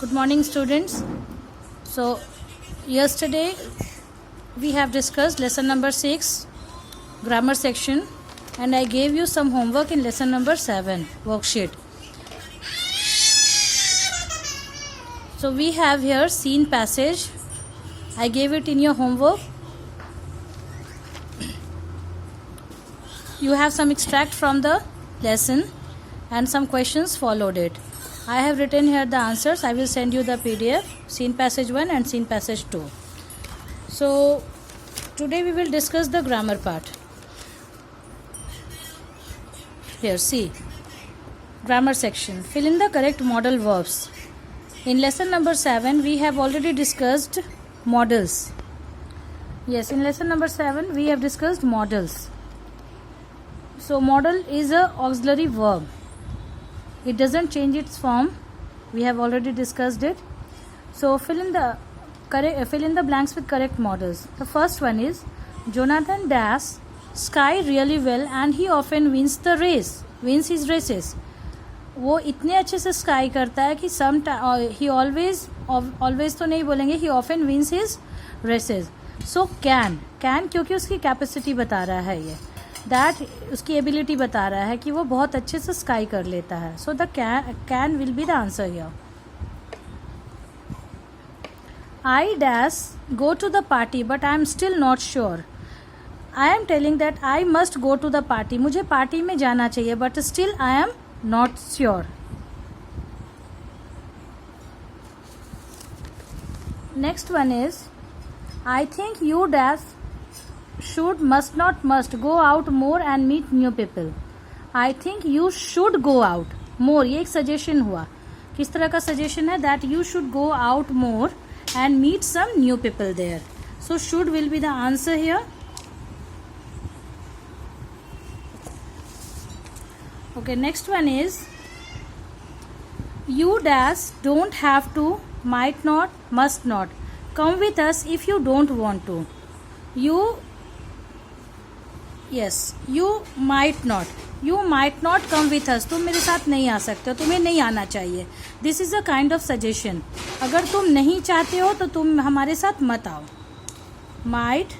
Good morning, students. So, yesterday we have discussed lesson number 6, grammar section, and I gave you some homework in lesson number 7, worksheet. So, we have here seen passage. I gave it in your homework. You have some extract from the lesson and some questions followed it. I have written here the answers. I will send you the PDF, seen passage 1 and seen passage 2. So, today we will discuss the grammar part. Here, see. Grammar section. Fill in the correct modal verbs. In lesson number 7, we have already discussed modals. Yes, in lesson number 7, we have discussed modals. So, modal is a auxiliary verb. It doesn't change its form. We have already discussed it. So fill in the blanks with correct modals. The first one is Jonathan dash sky really well and he often wins the race. Wins his races. वो इतने अच्छे से sky करता है कि he always तो नहीं बोलेंगे, he often wins his races. So can क्योंकि उसकी कैपेसिटी बता रहा है ये. दैट उसकी एबिलिटी बता रहा है कि वो बहुत अच्छे से स्काई कर लेता है. So the can will be the answer here. I dash go to the party but I am still not sure. I am telling that I must go to the party. मुझे party में जाना चाहिए but still I am not sure. Next one is I think you dash should must go out more and meet new people. I think you should go out more. ये एक suggestion हुआ. किस तरह का suggestion है? That you should go out more and meet some new people there. So should will be the answer here. Okay, next one is you dash don't have to, might not, must not. Come with us if you don't want to. You might not come with us. तुम मेरे साथ नहीं आ सकते हो, तुम्हें नहीं आना चाहिए. This is a kind of suggestion. अगर तुम नहीं चाहते हो तो तुम हमारे साथ मत आओ. might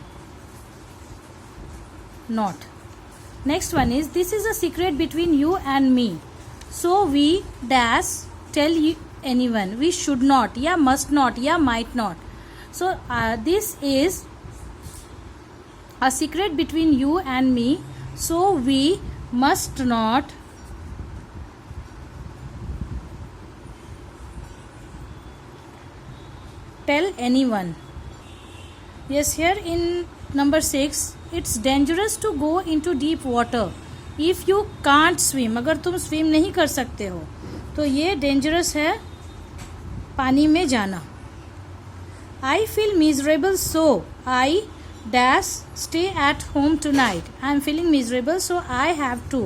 not. Next one is this is a secret between you and me. So we dash tell any one. We should not या मस्ट नॉट या might not. So this is a secret between you and me, so we must not tell anyone. Yes, here in number 6, it's dangerous to go into deep water if you can't swim. अगर तुम swim नहीं कर सकते हो तो ये dangerous है पानी में जाना. I feel miserable, so I dash stay at home tonight. I am feeling miserable, so I have to.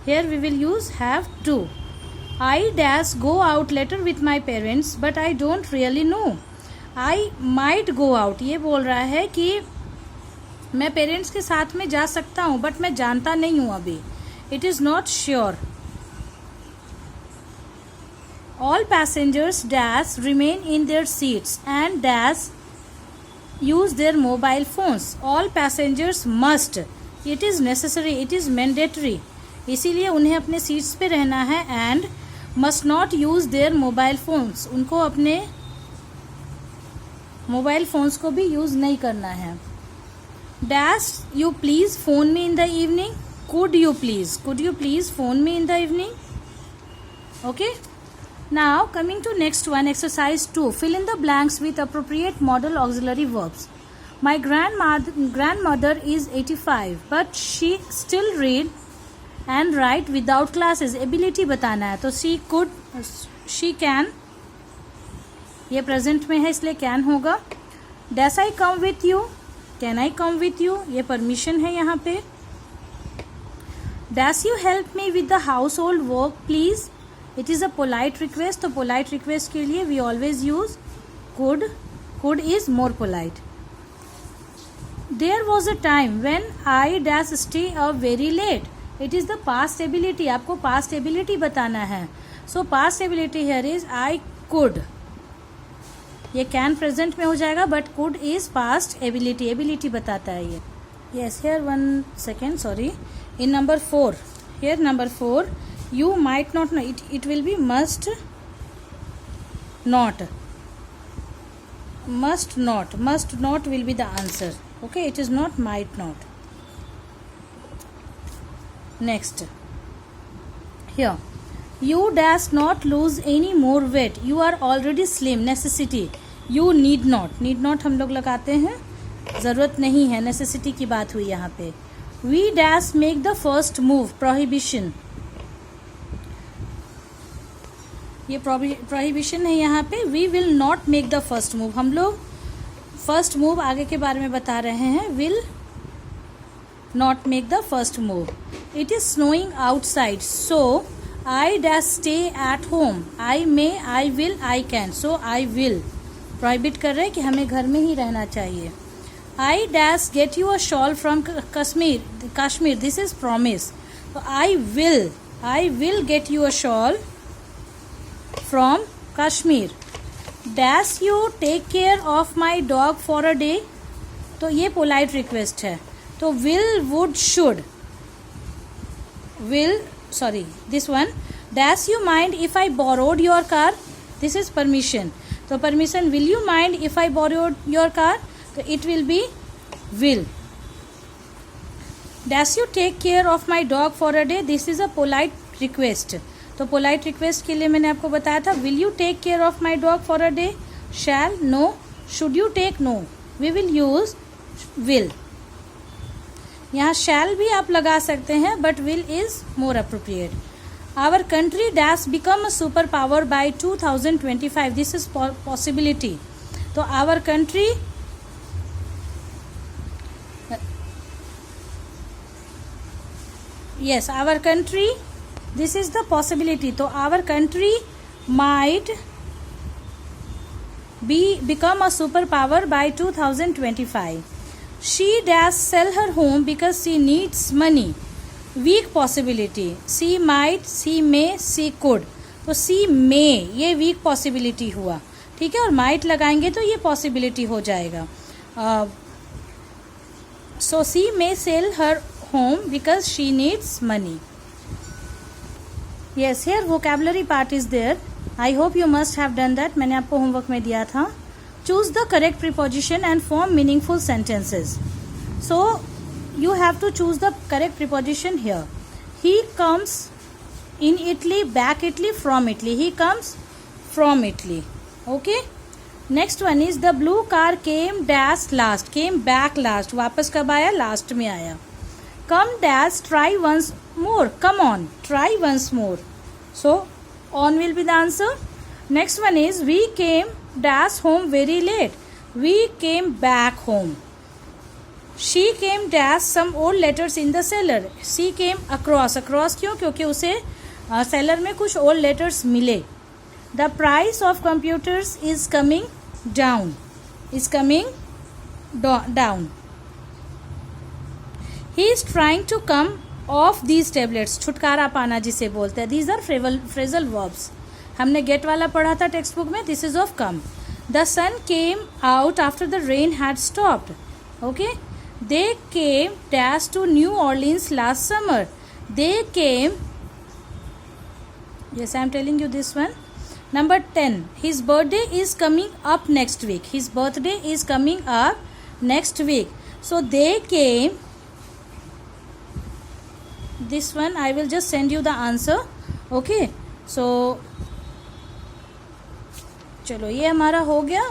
Here we will use have to. I dash go out later with my parents, but I don't really know. I might go out. ये बोल रहा है कि मैं parents के साथ में जा सकता हूँ बट मैं जानता नहीं हूँ अभी. It is not sure. All passengers dash remain in their seats and dash use their mobile phones. All passengers must. It is necessary. It is mandatory. इसीलिए उन्हें अपने सीट्स पे रहना है. and must not use their mobile phones. उनको अपने mobile phones को भी यूज नहीं करना है. dash you please phone me in the evening. could you please phone me in the evening. Okay. Now coming to next one, exercise 2. Fill in the blanks with appropriate modal auxiliary verbs. My grandmother is 85 but she still read and write without classes. Ability बताना है तो she could, she can. ये present में है इसलिए can होगा. Dash I come with you. Can I come with you? ये permission है यहाँ पे. Dash you help me with the household work please. It is a polite request. तो polite request के लिए we always use could. Could is more polite. There was a time when I dash stay up very late. It is the past ability. आपको past ability बताना है. So past ability here is I could. ये can present में हो जाएगा, but could is past ability, ability बताता है ये. Yes, here 1 second, sorry. In number 4, here number 4, you might not know, it will be must not. Must not will be the answer. Okay, it is not might not. Next, here, you dash not lose any more weight, you are already slim. Necessity, you need not हम लोग लगाते हैं, ज़रूरत नहीं है, necessity की बात हुई यहाँ पे. We dash make the first move, prohibition. ये प्रोहिबिशन है यहाँ पे. We will not make the first move, हम लोग फर्स्ट मूव आगे के बारे में बता रहे हैं. Will not make the first move. It is snowing outside, so I dash stay at home. I may, I will, I can. So I will prohibit कर रहे हैं कि हमें घर में ही रहना चाहिए. I dash get you a shawl from Kashmir. This is promise. तो I will get you a shawl from Kashmir. Dash you take care of my dog for a day. तो ये polite request है. तो will, would, should. This one. Dash you mind if I borrowed your car. This is permission. तो permission, will you mind if I borrowed your car? तो it will be will. Dash you take care of my dog for a day. This is a polite request. तो polite request के लिए मैंने आपको बताया था. Will you take care of my dog for a day. Shall, no. Should you take, no. We will use will. यहाँ shall भी आप लगा सकते हैं, but will is more appropriate. Our country dash become a super power by 2025. This is possibility. तो our country, yes, our country, this is the possibility. तो our country might become a superpower by 2025. She dash sell her home because she needs money. Weak possibility. She might, she may, she could. तो she may, ये weak possibility हुआ, ठीक है. और might लगाएंगे तो ये possibility हो जाएगा. So she may sell her home because she needs money. Yes, here vocabulary part is there. I hope you must have done that. मैंने आपको होमवर्क में दिया था. Choose the correct preposition and form meaningful sentences. So you have to choose the correct preposition here. He comes in Italy, back Italy, from Italy. He comes from Italy. Okay. Next one is the blue car came dash last. Came back last. वापस कब आया? Last में आया. Come dash, try once more. Come on, try once more. So on will be the answer. Next one is we came dash home very late. We came back home. She came dash some old letters in the cellar. She came across. Across क्यों? क्योंकि उसे cellar में कुछ old letters मिले. The price of computers is coming down. Is coming down. He is trying to come off these tablets. छुटकारा पाना जिसे बोलते हैं. These are phrasal verbs. हमने get वाला पढ़ा था टेक्स्ट बुक में. This is of come. The sun came out after the rain had stopped. Okay. They came dash to New Orleans last summer. They came. Yes, I am telling you this one. Number 10. His birthday is coming up next week. His birthday is coming up next week. So they came. This one I will just send you the answer. Okay. So चलो ये हमारा हो गया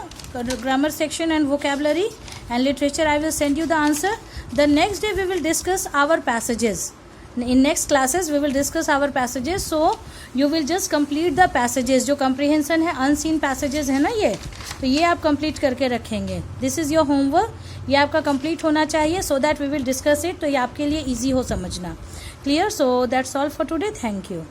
grammar section and vocabulary and literature. I will send you the answer. The next day we will discuss our passages. In next classes we will discuss our passages. So you will just complete the passages. जो comprehension है, unseen passages है ना ये, तो ये आप complete करके रखेंगे. This is your homework. ये आपका complete होना चाहिए so that we will discuss it. तो ये आपके लिए easy हो समझना. Clear? So that's all for today. Thank you.